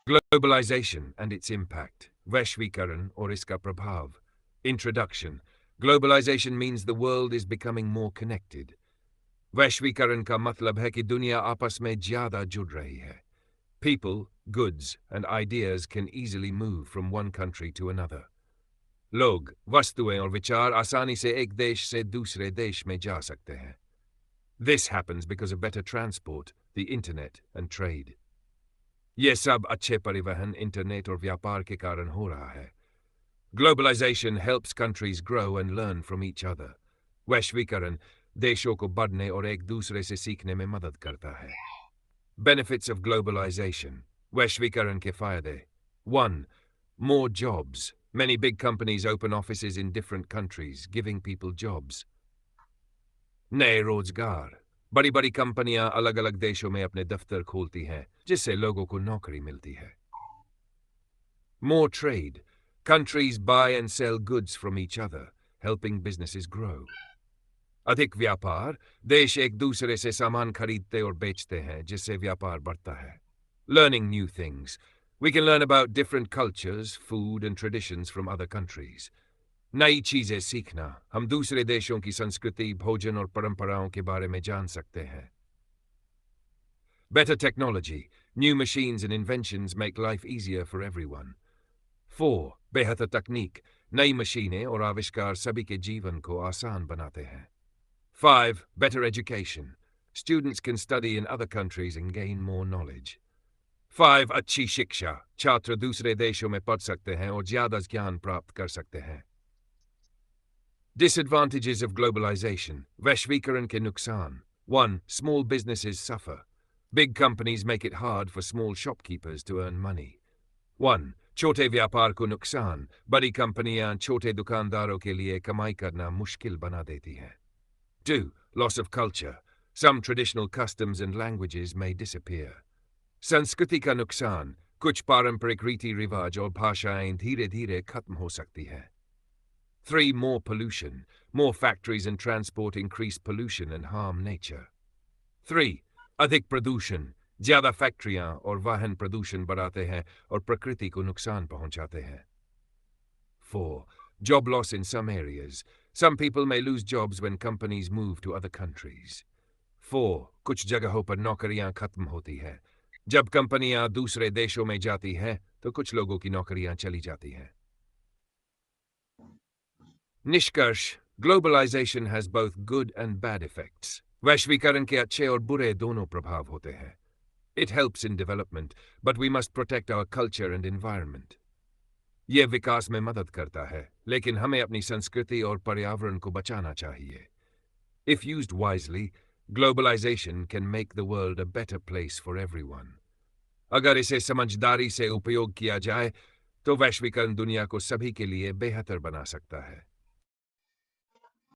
Globalization and its impact. वैश्वीकरण और इसका प्रभाव. Introduction. Globalization means the world is becoming more connected. वैश्वीकरण का मतलब है कि दुनिया आपस में ज्यादा जुड़ रही है. People, goods, and ideas can easily move from one country to another. लोग, वस्तुएं और विचार आसानी से एक देश से दूसरे देश में जा सकते हैं. This happens because of better transport, the internet, and trade. ये सब अच्छे परिवहन, इंटरनेट और व्यापार के कारण हो रहा है. Globalization helps countries grow and learn from each other. वैश्वीकरण देशों को बढ़ने और एक दूसरे से सीखने में मदद करता है. Benefits of globalization. वैश्वीकरण के फायदे. 1. More jobs. Many big companies open offices in different countries, giving people jobs. नए रोजगार. बड़ी-बड़ी कंपनियां अलग-अलग देशों में अपने दफ्तर खोलती हैं, जिससे लोगों को नौकरी मिलती है. More trade. Countries buy and sell goods from each other, helping businesses grow. अधिक व्यापार. देश एक दूसरे से सामान खरीदते और बेचते हैं, जिससे व्यापार बढ़ता है. Learning new things. We can learn about different cultures, food and traditions from other countries. नई चीजें सीखना. हम दूसरे देशों की संस्कृति, भोजन और परंपराओं के बारे में जान सकते हैं. Better technology. New machines and inventions make life easier for everyone. 4. बेहतर तकनीक. नई मशीनें और आविष्कार सभी के जीवन को आसान बनाते हैं. 5. Better education. Students can study in other countries and gain more knowledge. 5. अच्छी शिक्षा. छात्र दूसरे देशों में पढ़ सकते हैं और ज्यादा ज्ञान प्राप्त कर सकते हैं. Disadvantages of globalization. वैश्वीकरण के नुकसान. 1. Small businesses suffer. Big companies make it hard for small shopkeepers to earn money. 1. छोटे व्यापार को नुकसान. बड़ी कंपनियां छोटे दुकानदारों के लिए कमाई करना मुश्किल बना देती हैं. 2. Loss of culture. Some traditional customs and languages may disappear. संस्कृति का नुकसान. कुछ पारंपरिक रीति रिवाज और भाषाएं धीरे-धीरे खत्म हो सकती हैं. 3. More pollution. More factories and transport increase pollution and harm nature. 3. अधिक प्रदूषण. ज्यादा फैक्ट्रियां और वाहन प्रदूषण बढ़ाते हैं और प्रकृति को नुकसान पहुंचाते हैं. 4. Job loss in some areas. Some people may lose jobs when companies move to other countries. 4. कुछ जगहों पर नौकरियां खत्म होती हैं. जब कंपनियां दूसरे देशों में जाती हैं, तो कुछ लोगों की नौकरियां चली जाती हैं. निष्कर्ष. Globalization has both good and bad effects. वैश्वीकरण के अच्छे और बुरे दोनों प्रभाव होते हैं. It helps in development, but we must protect our culture and environment. यह विकास में मदद करता है, लेकिन हमें अपनी संस्कृति और पर्यावरण को बचाना चाहिए. If used wisely, globalization can make the world a better place for everyone. अगर इसे समझदारी से उपयोग किया जाए, तो वैश्वीकरण दुनिया को सभी के लिए बेहतर बना सकता है.